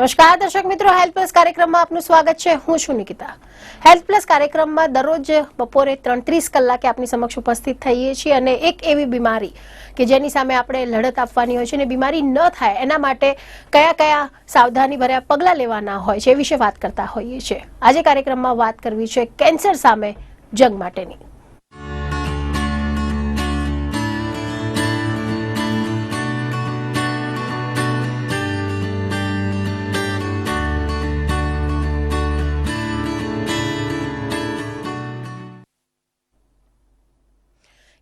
નમસ્કાર દર્શક મિત્રો, હેલ્થ પ્લસ કાર્યક્રમમાં આપનું સ્વાગત છે. હું છું નિકિતા. હેલ્થ પ્લસ કાર્યક્રમમાં દરરોજ બપોરે 3:30 કલાકે આપની સમક્ષ ઉપસ્થિત થઈએ છીએ અને એક એવી બીમારી કે જેની સામે આપણે લડત આપવાની હોય છે અને બીમારી ન થાય એના માટે કયા કયા સાવધાની ભર્યા પગલાં લેવાના હોય છે એ વિશે વાત કરતા હોઈએ છીએ. આજે કાર્યક્રમમાં વાત કરવી છે કેન્સર સામે જંગ માટેની.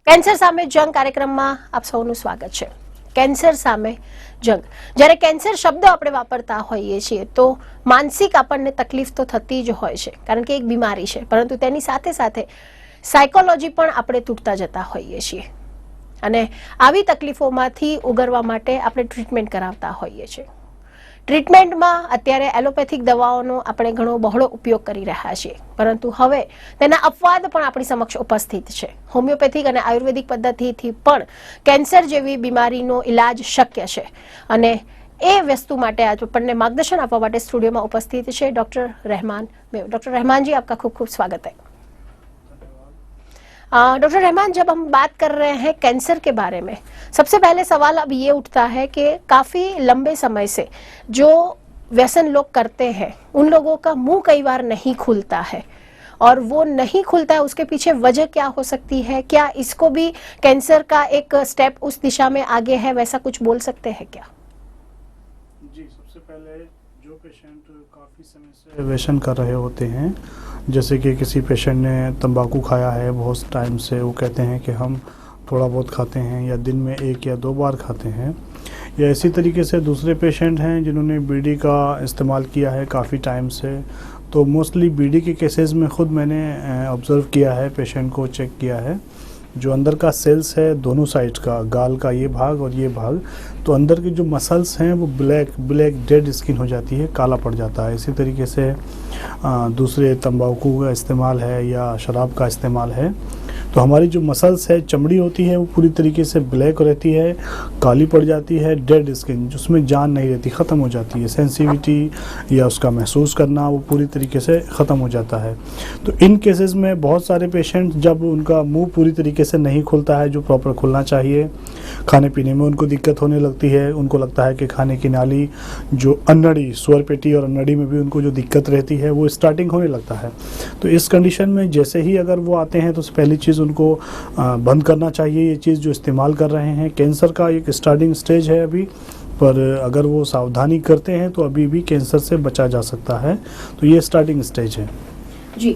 કેન્સર સામે જંગ કાર્યક્રમમાં આપ સૌનું સ્વાગત છે. કેન્સર સામે જંગ, જ્યારે કેન્સર શબ્દ આપણે વાપરતા હોઈએ છીએ તો માનસિક આપણને તકલીફ તો થતી જ હોય છે, કારણ કે એક બીમારી છે, પરંતુ તેની સાથે સાથે સાયકોલોજી પણ આપણે તૂટતા જતા હોઈએ છીએ અને આવી તકલીફોમાંથી ઉગરવા માટે આપણે ટ્રીટમેન્ટ કરાવતા હોઈએ છીએ. ટ્રીટમેન્ટમાં અત્યારે એલોપેથિક દવાઓનો આપણે ઘણો બહોળો ઉપયોગ કરી રહ્યા છીએ, પરંતુ હવે તેના અપવાદ પણ આપણી સમક્ષ ઉપસ્થિત છે. હોમિયોપેથિક અને આયુર્વેદિક પદ્ધતિથી પણ કેન્સર જેવી બીમારીનો ઇલાજ શક્ય છે અને એ વસ્તુ માટે आज આપણને मार्गदर्शन આપવા માટે स्टूडियो में उपस्थित है डॉक्टर रहमान मेव. डॉक्टर रहमान जी, आपका खूब खूब स्वागत है. डॉक्टर रहमान, जब हम बात कर रहे हैं कैंसर के बारे में, सबसे पहले सवाल अब ये उठता है कि काफ़ी लंबे समय से जो व्यसन लोग करते हैं उन लोगों का मुंह कई बार नहीं खुलता है और वो नहीं खुलता है, उसके पीछे वजह क्या हो सकती है? क्या इसको भी कैंसर का एक स्टेप उस दिशा में आगे है, वैसा कुछ बोल सकते हैं क्या? जी, सबसे पहले जो पेशेंट काफ़ी समय से व्यसन कर रहे होते हैं, जैसे कि किसी पेशेंट ने तंबाकू खाया है बहुत टाइम से, वो कहते हैं कि हम थोड़ा बहुत खाते हैं या दिन में 1 या 2 बार खाते हैं, या इसी तरीके से दूसरे पेशेंट हैं जिन्होंने बीड़ी का इस्तेमाल किया है काफ़ी टाइम से. तो मोस्टली बीड़ी के केसेस में ख़ुद मैंने ऑब्ज़र्व किया है, पेशेंट को चेक किया है, जो अंदर का सेल्स है दोनों साइड का, गाल का ये भाग और ये भाग, तो अंदर के जो मसल्स हैं वो ब्लैक डेड स्किन हो जाती है, काला पड़ जाता है. इसी तरीके से दूसरे तंबाकू का इस्तेमाल है या शराब का इस्तेमाल है, तो हमारी जो मसल्स है, चमड़ी होती है, वो पूरी तरीके से ब्लैक रहती है, काली पड़ जाती है, डेड स्किन, जिसमें जान नहीं रहती, ख़त्म हो जाती है. सेंसिटिविटी या उसका महसूस करना वो पूरी तरीके से ख़त्म हो जाता है. तो इन केसेस में बहुत सारे पेशेंट, जब उनका मुंह पूरी तरीके से नहीं खुलता है जो प्रॉपर खुलना चाहिए, खाने पीने में उनको दिक्कत होने लगती है, उनको लगता है कि खाने की नाली, जो अन्नड़ी, स्वर पेटी और अन्नड़ी में भी उनको जो दिक्कत रहती है वो स्टार्टिंग होने लगता है. तो इस कंडीशन में जैसे ही अगर वो आते हैं तो पहली चीज़ उनको बंद करना चाहिए ये चीज़ जो इस्तेमाल कर रहे हैं. कैंसर का एक स्टार्टिंग स्टेज है अभी, पर अगर वो सावधानी करते हैं तो अभी भी कैंसर से बचा जा सकता है. तो ये स्टार्टिंग स्टेज है. જી,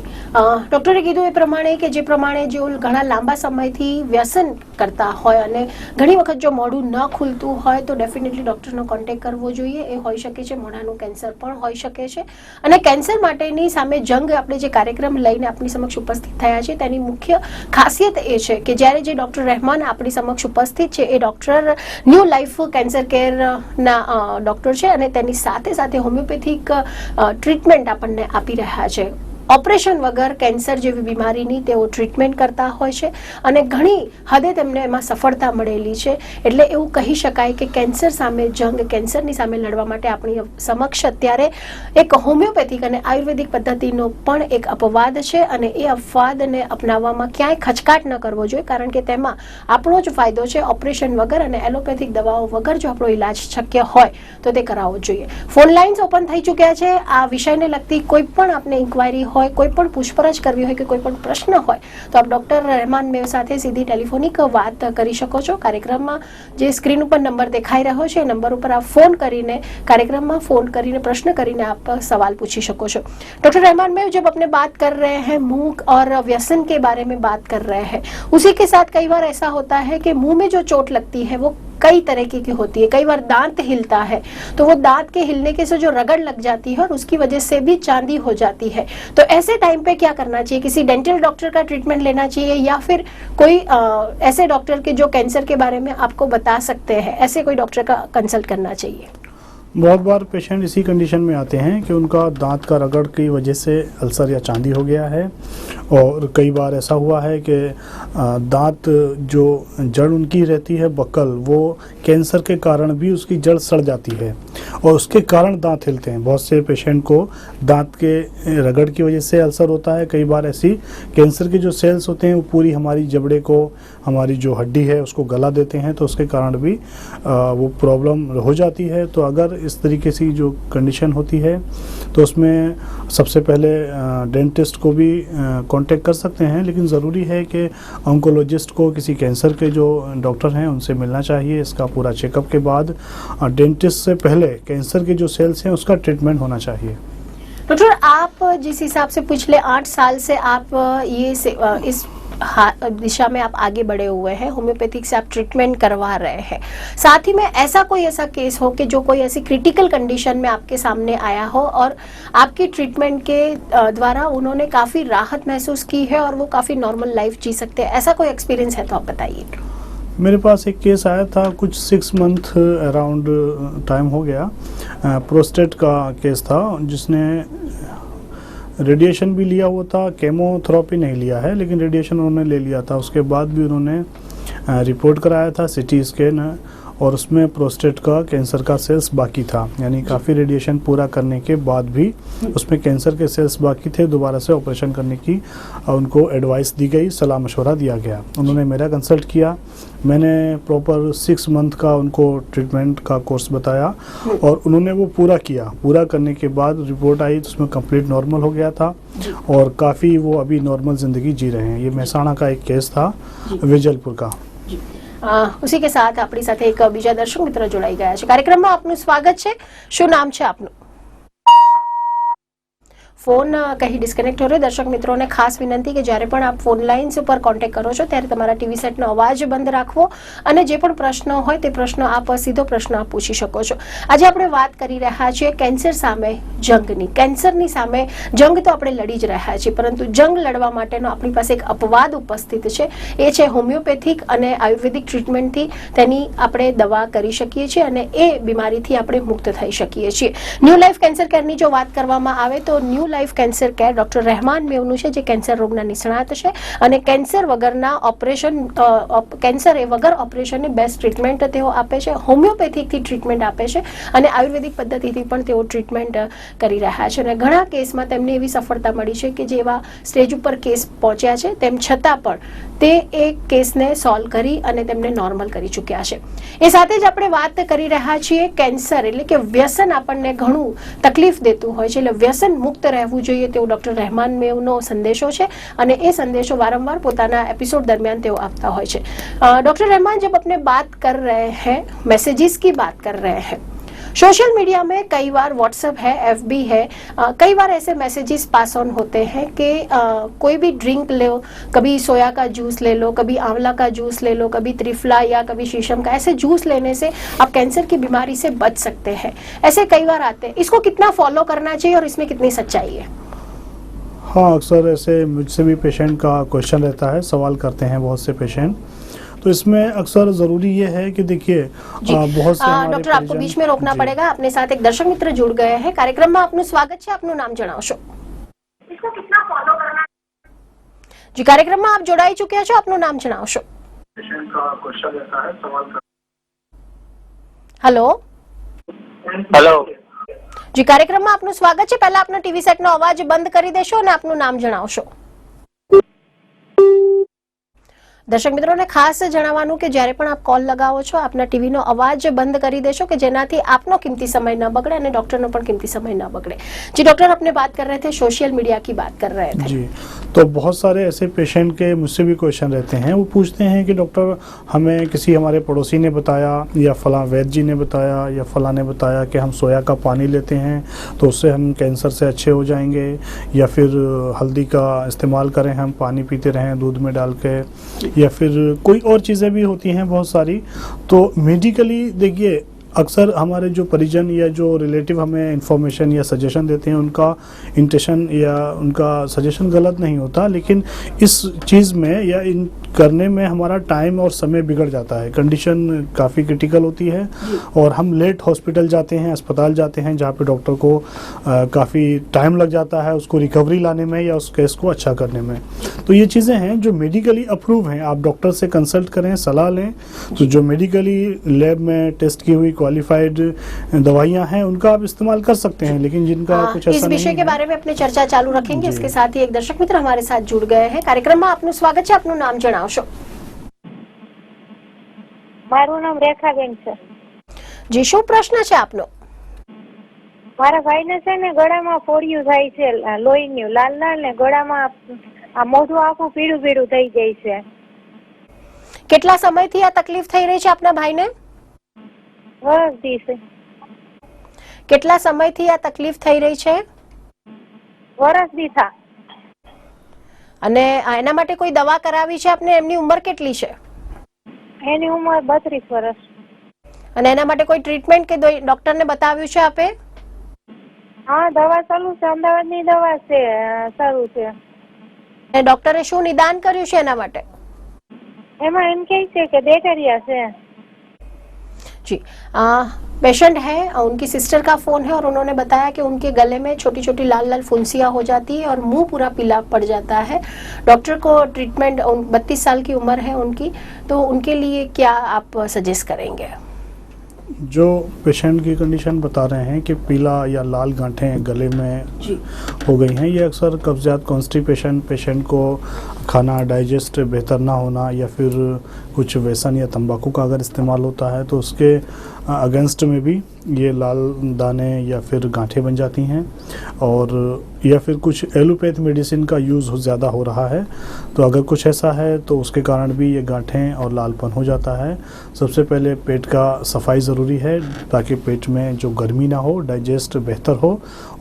ડોક્ટરે કીધું એ પ્રમાણે કે જે પ્રમાણે જો ઘણા લાંબા સમયથી વ્યસન કરતા હોય અને ઘણી વખત જો મોઢું ન ખુલતું હોય તો ડેફિનેટલી ડોક્ટરનો કોન્ટેક્ટ કરવો જોઈએ. એ હોઈ શકે છે, મોઢાનું કેન્સર પણ હોઈ શકે છે અને કેન્સર માટેની સામે જંગ આપણે જે કાર્યક્રમ લઈને આપણી સમક્ષ ઉપસ્થિત થયા છે તેની મુખ્ય ખાસિયત એ છે કે જ્યારે જે ડોક્ટર રહેમાન આપણી સમક્ષ ઉપસ્થિત છે એ ડોક્ટર ન્યૂ લાઈફ કેન્સર કેરના ડોક્ટર છે અને તેની સાથે સાથે હોમિયોપેથિક ટ્રીટમેન્ટ આપણને આપી રહ્યા છે. ઓપરેશન વગર કેન્સર જેવી બીમારીની તેઓ ટ્રીટમેન્ટ કરતા હોય છે અને ઘણી હદે તેમને એમાં સફળતા મળેલી છે. એટલે એવું કહી શકાય કે કેન્સર સામે જંગ, કેન્સરની સામે લડવા માટે આપણી સમક્ષ અત્યારે એક હોમિયોપેથિક અને આયુર્વેદિક પદ્ધતિનો પણ એક અપવાદ છે અને એ અપવાદને અપનાવવામાં ક્યાંય ખચકાટ ન કરવો જોઈએ, કારણ કે તેમાં આપણો જ ફાયદો છે. ઓપરેશન વગર અને એલોપેથિક દવાઓ વગર જો આપણો ઇલાજ શક્ય હોય તો તે કરાવવો જોઈએ. ફોન લાઇન્સ ઓપન થઈ ચૂક્યા છે. આ વિષયને લગતી કોઈ પણ આપને ઇન્ક્વાયરી હોય, કોઈ પણ પૂછપરછ કરવી હોય કે કોઈ પણ પ્રશ્ન હોય તો આપ ડોક્ટર રહેમાન મેવ સાથે સીધી ટેલિફોનિક વાત કરી શકો છો. કાર્યક્રમમાં જે સ્ક્રીન ઉપર નંબર દેખાઈ રહ્યો છે એ નંબર ઉપર आप फोन કરીને कार्यक्रम फोन કરીને प्रश्न કરીને आप सवाल पूछ શકો છો. डॉक्टर रहमान मेव, जब अपने बात कर रहे हैं मुंह और व्यसन के बारे में बात कर रहे हैं, उसी के साथ कई बार ऐसा होता है कि मुंह में जो चोट लगती है वो कई तरीके की होती है. कई बार दांत हिलता है तो वो दांत के हिलने के से जो रगड़ लग जाती है और उसकी वजह से भी चांदी हो जाती है. तो ऐसे टाइम पे क्या करना चाहिए? किसी डेंटल डॉक्टर का ट्रीटमेंट लेना चाहिए या फिर कोई ऐसे डॉक्टर के जो कैंसर के बारे में आपको बता सकते हैं, ऐसे कोई डॉक्टर का कंसल्ट करना चाहिए? बहुत बार पेशेंट इसी कंडीशन में आते हैं कि उनका दांत का रगड़ की वजह से अल्सर या चांदी हो गया है, और कई बार ऐसा हुआ है कि दांत जो जड़ उनकी रहती है बक्कल, वो कैंसर के कारण भी उसकी जड़ सड़ जाती है और उसके कारण दांत हिलते हैं। बहुत से पेशेंट को दांत के रगड़ की वजह से अल्सर होता है। कई बार ऐसी कैंसर के जो सेल्स होते हैं वो पूरी हमारी जबड़े को, हमारी जो हड्डी है उसको गला देते हैं, तो उसके कारण भी वो प्रॉब्लम हो जाती है। तो अगर इस तरीके से जो कंडीशन होती है तो उसमें सबसे पहले डेंटिस्ट को भी कांटेक्ट कर सकते हैं, लेकिन ज़रूरी है कि ऑन्कोलॉजिस्ट को, किसी कैंसर के जो डॉक्टर हैं उनसे मिलना चाहिए। इसका पूरा चेकअप के बाद डेंटिस्ट से पहले कैंसर के जो सेल्स हैं उसका ट्रीटमेंट होना चाहिए। डॉक्टर, आप जिस हिसाब से पिछले 8 साल से आप इस दिशा में आप आगे बढ़े हुए हैं, होम्योपैथिक से आप ट्रीटमेंट करवा रहे हैं, साथ ही में ऐसा केस हो कि जो कोई ऐसी क्रिटिकल कंडीशन में आपके सामने आया हो और आपकी ट्रीटमेंट के द्वारा उन्होंने काफी राहत महसूस की है और वो काफी नॉर्मल लाइफ जी सकते हैं, ऐसा कोई एक्सपीरियंस है तो आप बताइए। मेरे पास एक केस आया था, कुछ 6 मंथ अराउंड टाइम हो गया। प्रोस्टेट का केस था, जिसने रेडिएशन भी लिया हुआ था, केमोथेरेपी नहीं लिया है लेकिन रेडिएशन उन्होंने ले लिया था। उसके बाद भी उन्होंने रिपोर्ट कराया था, सीटी स्कैन, और उसमें प्रोस्टेट का कैंसर का सेल्स बाकी था, यानी काफ़ी रेडिएशन पूरा करने के बाद भी उसमें कैंसर के सेल्स बाकी थे। दोबारा से ऑपरेशन करने की उनको एडवाइस दी गई, सलाह मशवरा दिया गया। उन्होंने मेरा कंसल्ट किया, मैंने प्रॉपर 6 मंथ का उनको ट्रीटमेंट का कोर्स बताया और उन्होंने वो पूरा किया। पूरा करने के बाद रिपोर्ट आई तो उसमें कंप्लीट नॉर्मल हो गया था और काफ़ी वो अभी नॉर्मल ज़िंदगी जी रहे हैं। ये मेहसाणा का एक केस था, वेजलपुर का। उसी के साथ આપણી સાથે એક બીજા દર્શક મિત્ર જોડાઈ ગયા છે। કાર્યક્રમમાં આપનું સ્વાગત છે। શું નામ છે આપનું? ફોન કहीं ડિસ્કનેક્ટ हो रहे। દર્શક મિત્રોને ખાસ વિનંતી કે જ્યારે પણ આપ ફોન લાઇન્સ ઉપર કોન્ટેક્ટ કરો છો ત્યારે તમારા ટીવી સેટનો અવાજ બંધ રાખવો અને જે પણ પ્રશ્ન હોય તે પ્રશ્ન આપ સીધો પ્રશ્ન આપ પૂછી શકો છો। આજે આપણે વાત કરી રહ્યા છીએ કેન્સર સામે જંગની। કેન્સરની સામે જંગ તો આપણે લડી જ રહ્યા છીએ, પરંતુ જંગ લડવા માટેનો આપણી પાસે એક અપવાદ ઉપસ્થિત છે, એ છે હોમિયોપેથિક અને આયુર્વેદિક ટ્રીટમેન્ટથી તેની આપણે દવા કરી શકીએ છીએ અને એ બીમારીથી આપણે મુક્ત થઈ શકીએ છીએ। ન્યૂ લાઈફ કેન્સર કેરની જો વાત કરવામાં આવે તો New Life cancer care doctor Rahman મેવનું છે, જે કેન્સર રોગના નિષ્ણાત છે અને કેન્સર વગરના ઓપરેશન કેન્સર એ વગર ઓપરેશનની બેસ્ટ ટ્રીટમેન્ટ તેઓ આપે છે, હોમિયોપેથિકથી ટ્રીટમેન્ટ આપે છે અને આયુર્વેદિક પદ્ધતિથી પણ તેઓ ટ્રીટમેન્ટ કરી રહ્યા છે અને ઘણા કેસમાં તેમને એવી સફળતા મળી છે કે જેવા સ્ટેજ ઉપર કેસ પહોંચ્યા છે તેમ છતાં પણ તે એક કેસને સોલ્વ કરી અને તેમને નોર્મલ કરી ચૂક્યા છે। એ સાથે જ આપણે વાત કરી રહ્યા છીએ કેન્સર એટલે કે વ્યસન આપણને ઘણું તકલીફ દેતું હોય છે, એટલે વ્યસન મુક્ત રહેવું જોઈએ તેવો ડોક્ટર રહેમાન મેવનો સંદેશો છે અને એ સંદેશો वारंवार પોતાના એપિસોડ દરમિયાન તેઓ આપતા હોય છે। डॉक्टर रहमान, जब अपने बात कर रहे हैं, मैसेजेस की बात कर रहे हैं, सोशल मीडिया में कई बार व्हाट्सएप है, एफबी है, कई बार ऐसे मैसेजेस पास ऑन होते हैं कि कोई भी ड्रिंक लो, कभी सोया का जूस ले लो, कभी आंवला का जूस ले लो, कभी त्रिफला या कभी शीशम का, ऐसे जूस लेने से आप कैंसर की बीमारी से बच सकते हैं, ऐसे कई बार आते हैं। इसको कितना फॉलो करना चाहिए और इसमें कितनी सच्चाई है? हाँ, अक्सर ऐसे मुझसे भी पेशेंट का क्वेश्चन रहता है, सवाल करते हैं बहुत से पेशेंट। तो इसमें अक्सर जरूरी ये है कि देखिए बहुत से डॉक्टर आपको बीच में रोकना पड़ेगा। अपने साथ एक दर्शक मित्र जुड़ गए हैं। कार्यक्रम में आपનું સ્વાગત છે। આપનું નામ જણાવશો? इसको कितना फॉलो करना? जी, कार्यक्रम में आप જોડાઈ ચૂક્યા છો। આપનું નામ જણાવશો? पेशेंट का क्वेश्चन रहता है, सवाल कर। हेलो हेलो जी, કાર્યક્રમ में આપનું સ્વાગત છે। પહેલા આપનો ટીવી સેટ નો અવાજ બંધ કરી દેશો અને આપનું નામ જણાવશો। દર્શક મિત્રોને ખાસ જણાવવાનું કે જ્યારે પણ આપ કોલ લગાવો છો આપના ટીવીનો અવાજ બંધ કરી દેશો કે જેનાથી આપનો कीमती समय न बगड़े અને ડોક્ટરનો પણ कीमती समय न बगड़े। जी डॉक्टर, अपने बात कर रहे थे, सोशल मीडिया की बात कर रहे थे। जी, तो बहुत सारे ऐसे पेशेंट के मुझसे भी क्वेश्चन रहते हैं। वो पूछते हैं कि डॉक्टर हमें किसी हमारे पड़ोसी ने बताया या फलां वैद्य जी ने बताया या फलां ने बताया कि हम सोया का पानी लेते हैं तो उससे हम कैंसर से अच्छे हो जाएंगे, या फिर हल्दी का इस्तेमाल करें, हम पानी पीते रहें दूध में डाल के, या फिर कोई और चीज़ें भी होती हैं बहुत सारी। तो मेडिकली देखिए, अक्सर हमारे जो परिजन या जो रिलेटिव हमें इंफॉर्मेशन या सजेशन देते हैं, उनका इंटेंशन या उनका सजेशन गलत नहीं होता, लेकिन इस चीज़ में या इन करने में हमारा टाइम और समय बिगड़ जाता है। कंडीशन काफ़ी क्रिटिकल होती है और हम लेट हॉस्पिटल जाते हैं, अस्पताल जाते हैं, जहाँ पे डॉक्टर को काफ़ी टाइम लग जाता है उसको रिकवरी लाने में या उस केस को अच्छा करने में। तो ये चीज़ें हैं जो मेडिकली अप्रूव हैं, आप डॉक्टर से कंसल्ट करें, सलाह लें। तो जो मेडिकली लैब में टेस्ट की हुई क्वालिफाइड दवाइयाँ हैं उनका आप इस्तेमाल कर सकते हैं, लेकिन जिनका कुछ इस ऐसा विषय नहीं के है। बारे में अपनी चर्चा चालू रखेंगे। जी। इसके साथ ही एक दर्शक मित्र हमारे साथ जुड़ गए हैं कार्यक्रम में। आपનું સ્વાગત છે, આપનું નામ જણાવશો? મારું નામ રેખાબેન છે. જી, શું પ્રશ્ન છે આપનો? મારા ભાઈને છે ને ગળામાં ફોડિયું થાય છે, લોહીનું લાલ લાલ ને ગળામાં આ મોઢું આખું પીળું પીળું થઈ જાય છે. કેટલા સમયથી આ તકલીફ થઈ રહી છે આપના ભાઈને? વરસથી છે. કેટલા સમયથી આ તકલીફ થઈ રહી છે? વરસથી થા. અને એના માટે કોઈ દવા કરાવી છે આપને? એમની ઉંમર કેટલી છે? એની ઉંમર 32 વર્ષ. અને એના માટે કોઈ ટ્રીટમેન્ટ કે ડોક્ટરને બતાવ્યું છે આપે? હા, દવા ચાલુ છે, અમદાવાદની દવા છે, સારું છે. અને ડોક્ટરે શું નિદાન કર્યું છે એના માટે? એમાં એમ કહે છે કે બેક્ટેરિયા છે. जी, पेशेंट है, उनकी सिस्टर का फोन है और उन्होंने बताया कि उनके गले में छोटी छोटी लाल लाल फुंसियाँ हो जाती है और मुंह पूरा पीला पड़ जाता है। डॉक्टर को ट्रीटमेंट 32 साल की उम्र है उनकी, तो उनके लिए क्या आप सजेस्ट करेंगे? जो पेशेंट की कंडीशन बता रहे हैं कि पीला या लाल गांठें गले में जी। हो गई हैं, ये अक्सर कब्जियत, कॉन्स्टिपेशन, पेशेंट को खाना डाइजेस्ट बेहतर ना होना या फिर कुछ व्यसन या तंबाकू का अगर इस्तेमाल होता है तो उसके अगेंस्ट में भी ये लाल दाने या फिर गांठें बन जाती हैं। और या फिर कुछ एलोपैथ मेडिसिन का यूज़ ज़्यादा हो रहा है, तो अगर कुछ ऐसा है तो उसके कारण भी ये गांठें और लालपन हो जाता है। सबसे पहले पेट का सफाई ज़रूरी है ताकि पेट में जो गर्मी ना हो, डाइजेस्ट बेहतर हो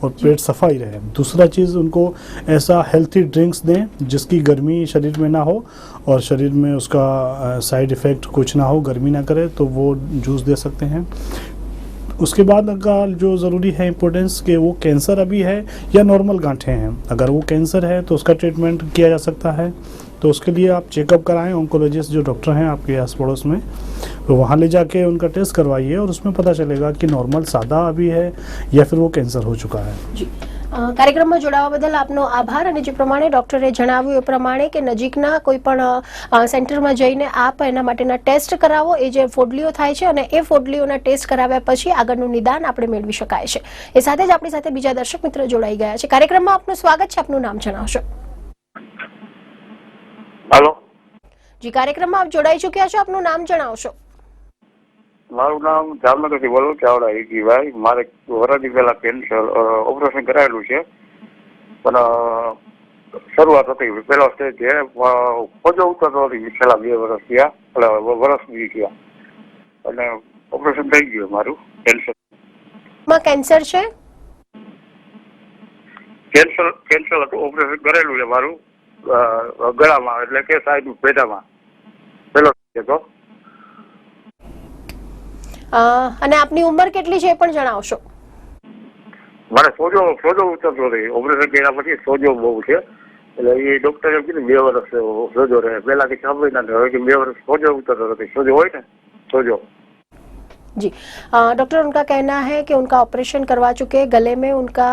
और पेट सफाई रहे। दूसरा चीज़, उनको ऐसा हेल्थी ड्रिंक्स दें जिसकी गर्मी शरीर में ना हो और शरीर में उसका साइड इफ़ेक्ट कुछ ना हो, गर्मी ना करे, तो वो जूस दे सकते हैं। उसके बाद अगर जो ज़रूरी है इम्पोर्टेंस कि वो कैंसर अभी है या नॉर्मल गांठें हैं। अगर वो कैंसर है तो उसका ट्रीटमेंट किया जा सकता है, तो उसके लिए आप चेकअप कराएं। ऑन्कोलॉजिस्ट जो डॉक्टर हैं आपके आस पड़ोस में, तो वहाँ ले जाके उनका टेस्ट करवाइए और उसमें पता चलेगा कि नॉर्मल सादा अभी है या फिर वो कैंसर हो चुका है। जी, કાર્યક્રમમાં જોડાવા બદલ આપનો આભાર। અને જે પ્રમાણે ડોક્ટરે જણાવ્યું એ પ્રમાણે કે નજીકના કોઈ પણ સેન્ટરમાં જઈને આપ એના માટેના ટેસ્ટ કરાવો, એ જે ફોડલીઓ થાય છે અને એ ફોડલીઓના ટેસ્ટ કરાવ્યા પછી આગળનું નિદાન આપણે મેળવી શકાય છે। એ સાથે જ આપણી સાથે બીજા દર્શક મિત્ર જોડાઈ ગયા છે। કાર્યક્રમમાં આપનું સ્વાગત છે, આપનું નામ જણાવશો? हेलो, જી, કાર્યક્રમમાં આપ જોડાઈ ચૂક્યા છો, આપનું નામ જણાવશો? મારું નામ જામનગરથી બોલું, ચાવડા હિકીભાઈ. મારે વરસથી પહેલા કેન્સર ઓપરેશન કરાયેલું છે, પણ શરૂઆત હતી પહેલો સ્ટેજ છે, પજો ઉતરતો હતી છેલ્લા 2 વર્ષ થયા, એટલે વર્ષ બી થયા, અને ઓપરેશન થઈ ગયું મારું કેન્સર. માં કેન્સર છે? કેન્સર હતું, ઓપરેશન કરેલું છે મારું ગળામાં, એટલે કે સાઈડ પેટામાં પહેલો સ્ટેજ હતો. અને આપની ઉંમર કેટલી છે એ પણ જણાવશો? મારે સોજો ઉતરતો નથી, ઓપરેશન કર્યા પછી સોજો બહુ છે, એટલે એ ડોક્ટરે એમ કીધું 2 વર્ષ સોજો રહે, પહેલા કે 6 મહિના હવે કે 2 વર્ષ સોજો ઉતરતો નથી, સોજો હોય ને સોજો। जी, डॉक्टर उनका कहना है कि उनका ऑपरेशन करवा चुके, गले में उनका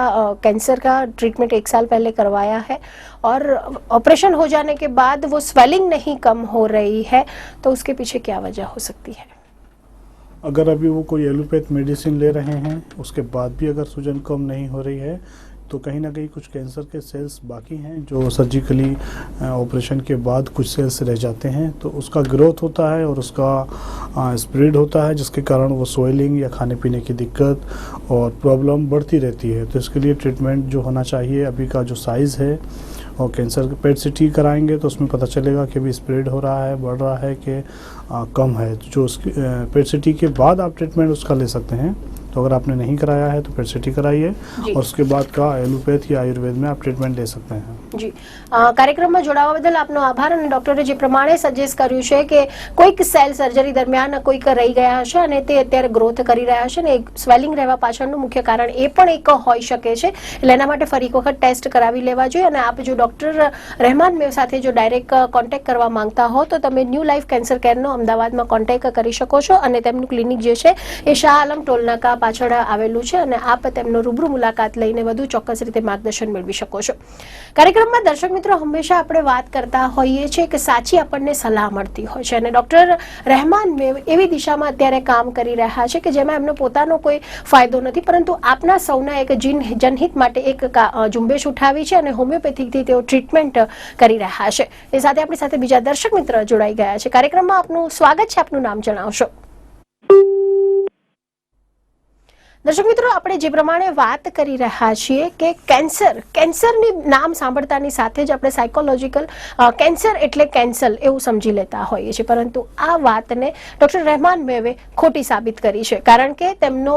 कैंसर का ट्रीटमेंट 1 साल पहले करवाया है और ऑपरेशन हो जाने के बाद वो स्वेलिंग नहीं कम हो रही है, तो उसके पीछे क्या वजह हो सकती है? अगर अभी वो कोई एलोपैथ मेडिसिन ले रहे हैं, उसके बाद भी अगर सूजन कम नहीं हो रही है, तो कहीं ना कहीं कुछ कैंसर के सेल्स बाकी हैं जो सर्जिकली ऑपरेशन के बाद कुछ सेल्स रह जाते हैं, तो उसका ग्रोथ होता है और उसका स्प्रेड होता है, जिसके कारण वो सोइलिंग या खाने पीने की दिक्कत और प्रॉब्लम बढ़ती रहती है। तो इसके लिए ट्रीटमेंट जो होना चाहिए, अभी का जो साइज़ है और कैंसर के पेट सीटी कराएंगे तो उसमें पता चलेगा कि अभी स्प्रेड हो रहा है, बढ़ रहा है कि कम है। जो उसकी पेट सीटी के बाद आप ट्रीटमेंट उसका ले सकते हैं, तो अगर आपने नहीं कराया है तो PET CT कराइए जी। और उसके बाद का एलोपैथ या आयुर्वेद में आप ट्रीटमेंट ले सकते हैं। જી કાર્યક્રમમાં જોડાવા બદલ આપનો આભાર અને ડોક્ટરે જે પ્રમાણે સજેસ્ટ કર્યું છે કે કોઈક સેલ સર્જરી દરમિયાન કોઈક રહી ગયા હશે અને તે અત્યારે ગ્રોથ કરી રહ્યા છે અને સ્વેલિંગ રહેવા પાછળનું મુખ્ય કારણ એ પણ એક હોઈ શકે છે એટલે એના માટે ફરી એક વખત ટેસ્ટ કરાવી લેવા જોઈએ અને આપ જો ડોક્ટર રહેમાન મેવ સાથે જો ડાયરેક્ટ કોન્ટેક્ટ કરવા માંગતા હો તો તમે ન્યૂ લાઈફ કેન્સર કેરનો અમદાવાદમાં કોન્ટેક્ટ કરી શકો છો અને તેમનું ક્લિનિક જે છે એ શાહ આલમ ટોલનાકા પાછળ આવેલું છે અને આપ તેમનો રૂબરૂ મુલાકાત લઈને વધુ ચોક્કસ રીતે માર્ગદર્શન મેળવી શકો છો। કાર્યક્રમમાં દર્શક મિત્રો હંમેશા આપણે વાત કરતા હોઈએ છીએ કે સાચી આપણને સલાહ મળતી હોય છે અને ડોક્ટર રહેમાન મેવ એવી દિશામાં અત્યારે કામ કરી રહ્યા છે કે જેમાં એમનો પોતાનો કોઈ ફાયદો નથી પરંતુ આપના સૌના એક જનહિત માટે એક ઝુંબેશ ઉઠાવી છે અને હોમિયોપેથિકથી તેઓ ટ્રીટમેન્ટ કરી રહ્યા છે। એ સાથે આપણી સાથે બીજા દર્શક મિત્ર જોડાઈ ગયા છે। કાર્યક્રમમાં આપનું સ્વાગત છે, આપનું નામ જણાવશો? દર્શક મિત્રો આપણે જે પ્રમાણે વાત કરી રહ્યા છીએ કે કેન્સરની નામ સાંભળતાની સાથે જ આપણે સાયકોલોજીકલ કેન્સર એટલે કેન્સર એવું સમજી લેતા હોઈએ છીએ પરંતુ આ વાતને ડોક્ટર રહેમાન મેવે ખોટી સાબિત કરી છે કારણ કે તેમનો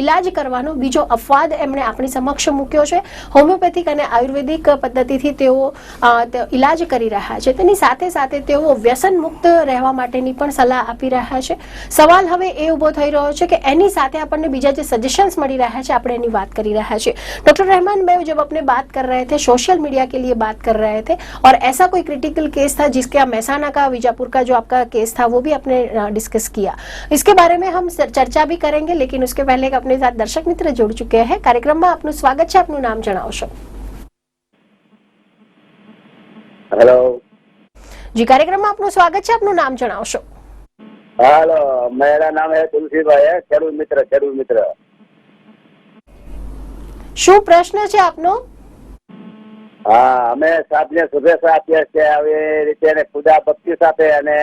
ઇલાજ કરવાનો બીજો અપવાદ એમણે આપણી સમક્ષ મૂક્યો છે। હોમિયોપેથિક અને આયુર્વેદિક પદ્ધતિથી તેઓ ઇલાજ કરી રહ્યા છે, તેની સાથે સાથે તેઓ વ્યસન મુક્ત રહેવા માટેની પણ સલાહ આપી રહ્યા છે। સવાલ હવે એ ઊભો થઈ રહ્યો છે કે એની સાથે આપણને બીજા જે सजेशंस मिली रहा है આપણે એની વાત કરી રહ્યા છીએ। डॉक्टर रहमान मेव जब अपने बात कर रहे थे सोशल मीडिया के लिए बात कर रहे थे और ऐसा कोई क्रिटिकल केस था जिसके मेहसाना का बीजापुर का जो आपका केस था वो भी आपने डिस्कस किया, इसके बारे में हम चर्चा भी करेंगे लेकिन उसके पहले अपने साथ दर्शक मित्र जुड़ चुके हैं। कार्यक्रम में आपનું સ્વાગત છે, આપનું નામ જણાવશો? हेलो जी, कार्यक्रम में आपનું સ્વાગત છે, આપનું નામ જણાવશો? हेलो, मेरा नाम है तुलसी भाई है, खेडूत मित्र। શું પ્રશ્ન છે આપનો? હા, અમે સાહેબને શુભેચ્છા આપીએ છીએ આવી રીતે અને ખુદા ભક્તિ સાથે અને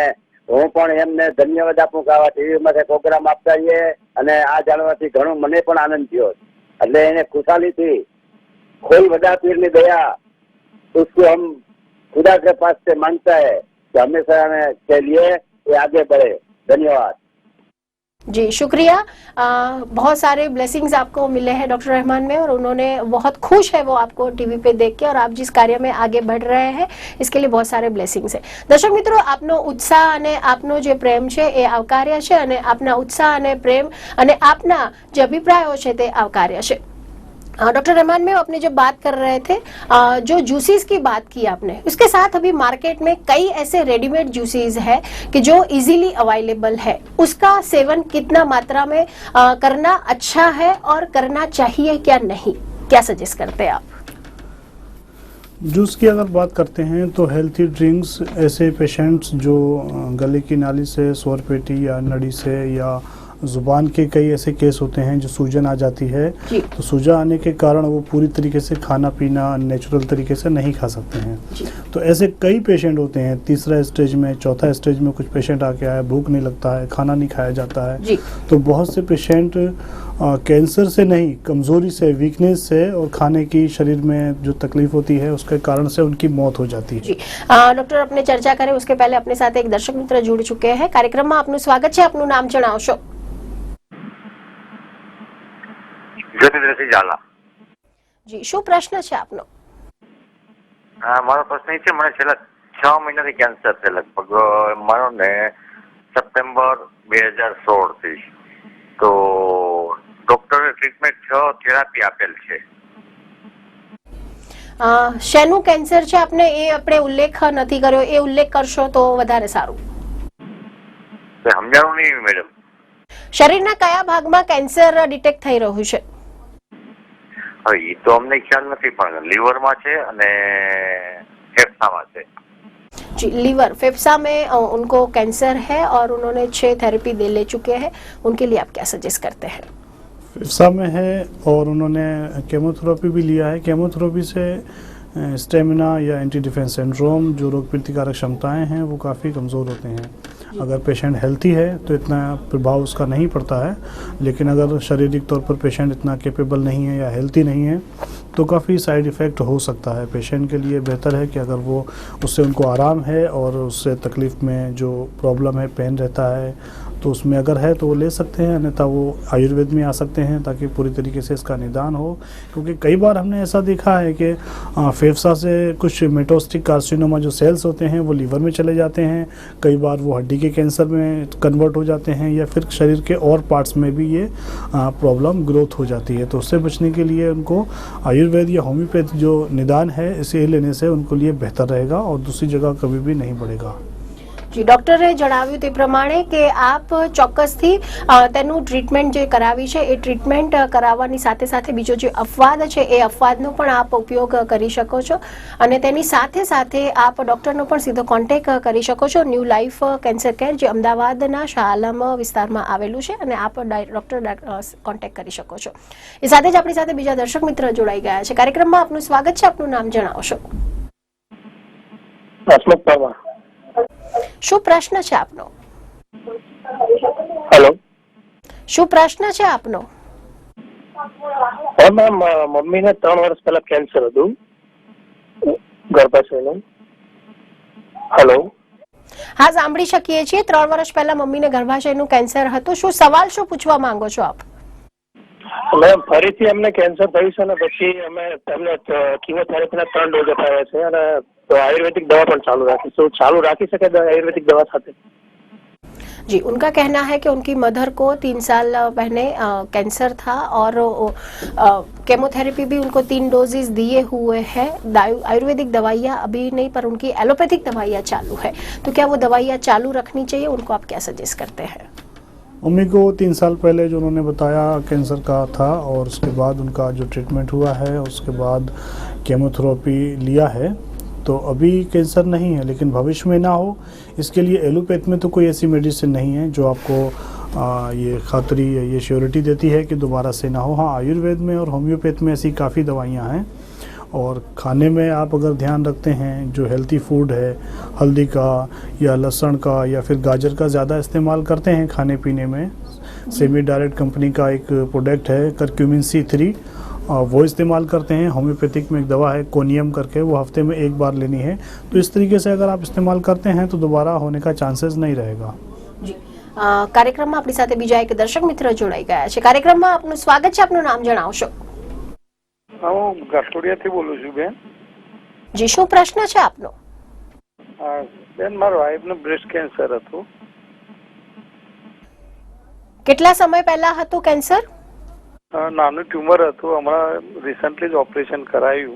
હું પણ એમને ધન્યવાદ આપું કે આવા ટીવીમાં પ્રોગ્રામ આપતા રહીએ અને આ જાણવાથી ઘણો મને પણ આનંદ થયો એટલે એને खुशहाली कोई बड़ा पीर की दया उसको हम खुदा के पास से मांगता है कि हमेशा के लिए ये आगे बढ़े। धन्यवाद जी, शुक्रिया। बहुत सारे ब्लेसिंग्स आपको मिले हैं डॉक्टर रहमान में और उन्होंने बहुत खुश है वो आपको टीवी पे देख के और आप जिस कार्य में आगे बढ़ रहे हैं इसके लिए बहुत सारे ब्लेसिंग्स है। दर्शक मित्रों, आपनो उत्साह અને આપનો જે પ્રેમ છે એ આવકાર્ય છે અને આપના ઉત્સાહ અને પ્રેમ અને આપના જે અભિપ્રાયો છે તે આવકાર્ય છે। डॉक्टर रहमान में अपने जब बात कर रहे थे जो जूसेस की बात की आपने, उसके साथ अभी मार्केट में कई ऐसे रेडीमेड जूसेस है कि जो इजीली अवेलेबल है, उसका सेवन कितना मात्रा में करना अच्छा है और करना चाहिए क्या नहीं, क्या सजेस्ट करते हैं आप? जूस की अगर बात करते हैं तो हेल्थी ड्रिंक्स ऐसे पेशेंट्स जो गले की नाली से स्वरपेटी या नड़ी से या जुबान के कई ऐसे केस होते हैं जो सूजन आ जाती है, तो सूजन आने के कारण वो पूरी तरीके से खाना पीना नेचुरल तरीके से नहीं खा सकते हैं। तो ऐसे कई पेशेंट होते हैं, तीसरा स्टेज में चौथा स्टेज में कुछ पेशेंट आके आए, भूख नहीं लगता है, खाना नहीं खाया जाता है, तो बहुत से पेशेंट कैंसर से नहीं कमज़ोरी से वीकनेस से और खाने की शरीर में जो तकलीफ होती है उसके कारण से उनकी मौत हो जाती है। डॉक्टर अपने चर्चा करें उसके पहले अपने साथ एक दर्शक मित्र जुड़ चुके हैं। कार्यक्रम में आपનું સ્વાગત છે, આપનું નામ જણાવશો? જ્યોતિદ્રસિંહ ઝાલા। જી, શું પ્રશ્ન છે આપનો? મારો પ્રશ્ન એ છે, મને છેલ્લા 6 મહિનાથી કેન્સર છે, લગભગ મારો ને સપ્ટેમ્બર 2016 થી, તો ડોક્ટરે ટ્રીટમેન્ટ 6 થેરાપી આપેલ છે। શેનું કેન્સર છે આપને એ આપણે ઉલ્લેખ નથી કર્યો, એ ઉલ્લેખ કરશો તો વધારે સારું। સમજાણું નહીં મેડમ। શરીરના કયા ભાગમાં કેન્સર ડિટેક્ટ થઈ રહ્યું છે? હવે એ તો અમને ખ્યાલ નથી પણ લીવરમાં છે અને ફેફસામાં છે। जी, लीवर फेफसा में उनको कैंसर है और उन्होंने 6 थेरेपी ले चुके हैं, उनके लिए आप क्या सजेस्ट करते हैं? फेफसा में है और उन्होंने केमोथेरेपी भी लिया है। केमोथेरेपी से स्टेमिना या एंटी डिफेंस सिंड्रोम जो रोग प्रतिकारक क्षमताएं हैं वो काफ़ी कमज़ोर होते हैं। अगर पेशेंट हेल्थी है तो इतना प्रभाव उसका नहीं पड़ता है, लेकिन अगर शारीरिक तौर पर पेशेंट इतना कैपेबल नहीं है या हेल्थी नहीं है तो काफ़ी साइड इफ़ेक्ट हो सकता है। पेशेंट के लिए बेहतर है कि अगर वो उससे उनको आराम है और उससे तकलीफ़ में जो प्रॉब्लम है, पेन रहता है, तो उसमें अगर है तो वो ले सकते हैं, अन्यथा वो आयुर्वेद में आ सकते हैं ताकि पूरी तरीके से इसका निदान हो। क्योंकि कई बार हमने ऐसा देखा है कि फेफसा से कुछ मेटास्टिक कार्सिनोमा जो सेल्स होते हैं वो लीवर में चले जाते हैं, कई बार वो हड्डी के कैंसर में कन्वर्ट हो जाते हैं, या फिर शरीर के और पार्ट्स में भी ये प्रॉब्लम ग्रोथ हो जाती है। तो उससे बचने के लिए उनको आयुर्वेद या होम्योपैथ जो निदान है इसे लेने से उनको लिए बेहतर रहेगा और दूसरी जगह कभी भी नहीं बढ़ेगा। જી ડોક્ટરે જણાવ્યું તે પ્રમાણે કે આપ ચોક્કસથી તેનું ટ્રીટમેન્ટ જે કરાવી છે એ ટ્રીટમેન્ટ કરાવવાની સાથે સાથે બીજો જે અપવાદ છે એ અપવાદનો પણ આપ ઉપયોગ કરી શકો છો અને તેની સાથે સાથે આપ ડોક્ટરનો પણ સીધો કોન્ટેક્ટ કરી શકો છો। ન્યૂ લાઈફ કેન્સર કેર જે અમદાવાદના શાહ આલમ વિસ્તારમાં આવેલું છે અને આપ ડોક્ટર કોન્ટેક્ટ કરી શકો છો। એ સાથે જ આપણી સાથે બીજા દર્શક મિત્ર જોડાઈ ગયા છે। કાર્યક્રમમાં આપનું સ્વાગત છે, આપનું નામ જણાવશો? શું પ્રશ્ન છે આપનો? હેલો, શું પ્રશ્ન છે આપનો? મેમ મમ્મીને 3 વર્ષ પહેલા કેન્સર હતું ગર્ભાશયનું। હેલો, હા, સાંભળી શકીએ છીએ। 3 વર્ષ પહેલા મમ્મીને ગર્ભાશયનું કેન્સર હતું। શું સવાલ શું પૂછવા માંગો છો આપ? મેમ ફરીથી એમને કેન્સર થયું છે ને પછી અમે એમને કીમોથેરાપીના 3 ડોઝ અપાવ્યા છે અને आयुर्वेदिक दवा पर चालू राखी, तो चालू राखी सके आयुर्वेदिक दवा साथे? जी, उनका कहना है कि उनकी मदर को 3 साल पहले कैंसर था और केमोथेरेपी भी उनको 3 डोजेस दिए हुए हैं। आयुर्वेदिक दवाइयाँ अभी नहीं, पर उनकी एलोपैथिक दवाइयाँ चालू है। तो क्या वो दवाइयाँ चालू रखनी चाहिए? उनको आप क्या सजेस्ट करते हैं? मम्मी को 3 साल पहले जो उन्होंने बताया कैंसर का था और उसके बाद उनका जो ट्रीटमेंट हुआ है उसके बाद केमोथेरेपी लिया है, तो अभी कैंसर नहीं है, लेकिन भविष्य में ना हो इसके लिए एलोपैथ में तो कोई ऐसी मेडिसिन नहीं है जो आपको ये खातरी या ये श्योरिटी देती है कि दोबारा से ना हो। हाँ, आयुर्वेद में और होम्योपैथ में ऐसी काफ़ी दवाइयाँ हैं और खाने में आप अगर ध्यान रखते हैं, जो हेल्थी फूड है, हल्दी का या लहसुन का या फिर गाजर का ज़्यादा इस्तेमाल करते हैं खाने पीने में। सेमी डायरेक्ट कंपनी का एक प्रोडक्ट है करक्यूमिन C3, वो इस्तेमाल करते हैं। होम्योपैथिक में एक दवा है कोनियम करके, वो हफ्ते में 1 बार लेनी है। तो इस तरीके से अगर आप इस्तेमाल करते हैं तो दोबारा होने का चांसेस नहीं रहेगा। जी, કાર્યક્રમમાં આપણી સાથે બીજા એક દર્શક મિત્ર જોડાઈ ગયા છે। કાર્યક્રમમાં આપનું સ્વાગત છે, આપનું નામ જણાવશો? હું ઘાટોડિયાથી બોલું છું બેન। જી, શું પ્રશ્ન છે આપનો? બેન, મારા વાઈફને બ્રેસ્ટ કેન્સર હતું। કેટલા સમય પહેલા હતું કેન્સર? નાનું ટ્યુમર હતું, હમણાં રિસન્ટલી જ ઓપરેશન કરાયું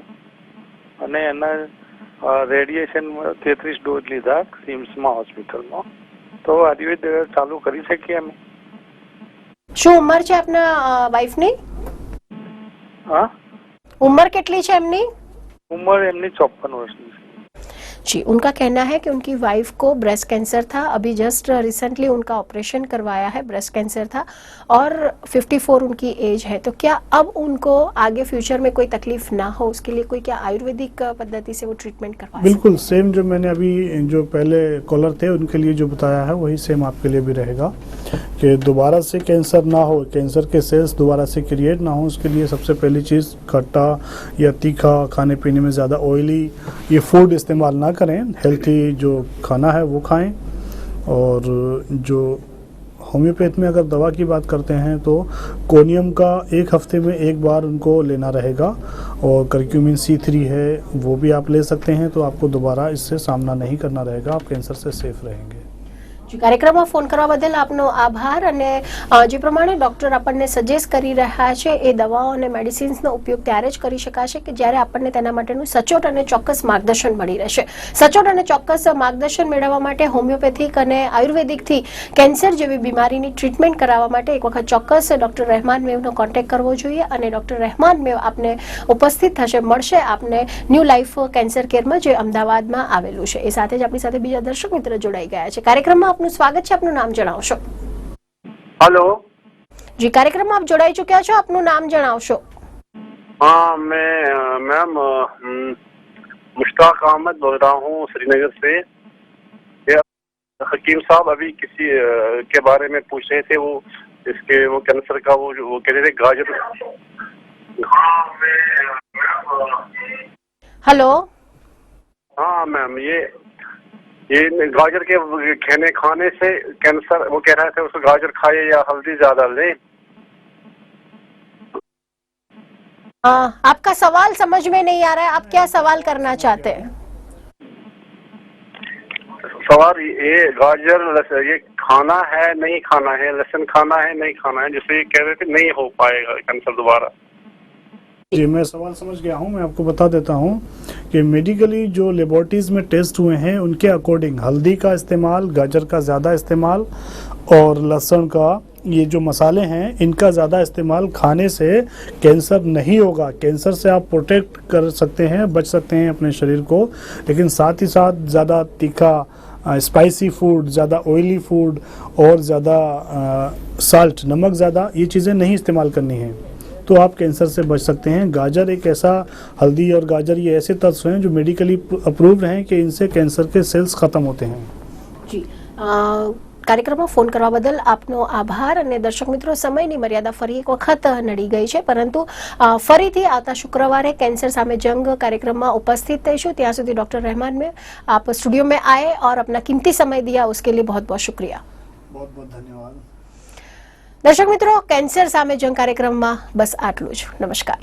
અને એના રેડિયેશન 33 ડોઝ લીધા સિમ્સમાં હોસ્પિટલમાં। તો આયુર્વેદ ચાલુ કરી શકીએ અમે? શું ઉંમર છે આપના વાઈફની? હા, ઉંમર કેટલી છે એમની? ઉંમર એમની 54 વર્ષની છે। जी, उनका कहना है कि उनकी वाइफ को ब्रेस्ट कैंसर था, अभी जस्ट रिसेंटली उनका ऑपरेशन करवाया है, ब्रेस्ट कैंसर था और 54 उनकी एज है। तो क्या अब उनको आगे फ्यूचर में कोई तकलीफ ना हो उसके लिए कोई क्या आयुर्वेदिक पद्धति से वो ट्रीटमेंट करवा? बिल्कुल सेम जो मैंने अभी जो पहले कॉलर थे उनके लिए जो बताया है वही सेम आपके लिए भी रहेगा कि दोबारा से कैंसर ना हो, कैंसर के सेल्स दोबारा से क्रिएट ना हो, उसके लिए सबसे पहली चीज़ खट्टा या तीखा खाने पीने में ज़्यादा ऑयली ये फूड इस्तेमाल ना करें, हेल्थी जो खाना है वो खाएं। और जो होम्योपैथ में अगर दवा की बात करते हैं तो कोनियम का 1 हफ्ते में 1 बार उनको लेना रहेगा और करक्यूमिन C3 है वो भी आप ले सकते हैं, तो आपको दोबारा इससे सामना नहीं करना रहेगा, आप कैंसर से सेफ रहेंगे। કાર્યક્રમમાં ફોન કરવા બદલ આપનો આભાર। અને જે પ્રમાણે ડોક્ટર આપણને સજેસ્ટ કરી રહ્યા છે એ દવાઓ અને મેડિસિન્સનો ઉપયોગ ત્યારે જ કરી શકાશે કે જ્યારે આપણને તેના માટેનું સચોટ અને ચોક્કસ માર્ગદર્શન મળી રહેશે। સચોટ અને ચોક્કસ માર્ગદર્શન મેળવવા માટે હોમિયોપેથિક અને આયુર્વેદિકથી કેન્સર જેવી બીમારીની ટ્રીટમેન્ટ કરાવવા માટે એક વખત ચોક્કસ ડોક્ટર રહેમાન મેવનો કોન્ટેક્ટ કરવો જોઈએ અને ડોક્ટર રહેમાન મેવ આપને ઉપસ્થિત થશે, મળશે આપને ન્યૂ લાઈફ કેન્સર કેરમાં જે અમદાવાદમાં આવેલું છે। એ સાથે જ આપણી સાથે બીજા દર્શક મિત્ર જોડાઈ ગયા છે। કાર્યક્રમમાં આપનું સ્વાગત છે, આપનું નામ જણાવશો? हेलो जी, कार्यक्रम में आप जोड़ाई चुक्या छो, आपनु नाम जणावशो? हाँ, मैं मैम मुश्ताक अहमद बोल रहा हूँ श्रीनगर से। हकीम साहब अभी किसी के बारे में पूछ रहे थे, वो इसके वो कैंसर का वो कह रहे थे गाजर हेलो। हाँ मैम, ये गाजर के खाने से कैंसर, वो कह रहे थे उसको गाजर खाए या हल्दी ज्यादा लें। आपका सवाल समझ में नहीं आ रहा है, आप क्या सवाल करना चाहते हैं? सवाल ये गाजर ये खाना है नहीं खाना है, लहसुन खाना है नहीं खाना है, जिससे ये कह रहे थे नहीं हो पाएगा कैंसर दोबारा। जी, मैं सवाल समझ गया हूँ। मैं आपको बता देता हूँ कि मेडिकली जो लेबोरेटरीज में टेस्ट हुए हैं उनके अकॉर्डिंग हल्दी का इस्तेमाल, गाजर का ज़्यादा इस्तेमाल और लहसुन का, ये जो मसाले हैं इनका ज़्यादा इस्तेमाल खाने से कैंसर नहीं होगा। कैंसर से आप प्रोटेक्ट कर सकते हैं, बच सकते हैं अपने शरीर को, लेकिन साथ ही साथ ज़्यादा तीखा, स्पाइसी फूड, ज़्यादा ऑयली फूड और ज़्यादा साल्ट, नमक ज़्यादा, ये चीज़ें नहीं इस्तेमाल करनी है, तो आप कैंसर से बच सकते हैं। गाजर एक ऐसा, हल्दी और गाजर ये ऐसे तत्व हैं जो मेडिकली अप्रूव्ड हैं कि इनसे कैंसर के सेल्स खत्म होते हैं। जी, કાર્યક્રમમાં ફોન કરવા બદલ આપનો આભાર। અને દર્શક મિત્રો, સમયની મર્યાદા ફરી એક વખત નડી ગઈ છે, પરંતુ ફરીથી આવતા શુક્રવારે કેન્સર સામે જંગ કાર્યક્રમમાં ઉપસ્થિત થઈશું। ત્યાં સુધી ડॉक्टर रहमान में आप स्टूडियो में आए और अपना कीमती समय दिया, उसके लिए बहुत बहुत शुक्रिया। बहुत बहुत धन्यवाद। દર્શક મિત્રો, કેન્સર સામે જંગ કાર્યક્રમમાં બસ આટલું જ। નમસ્કાર।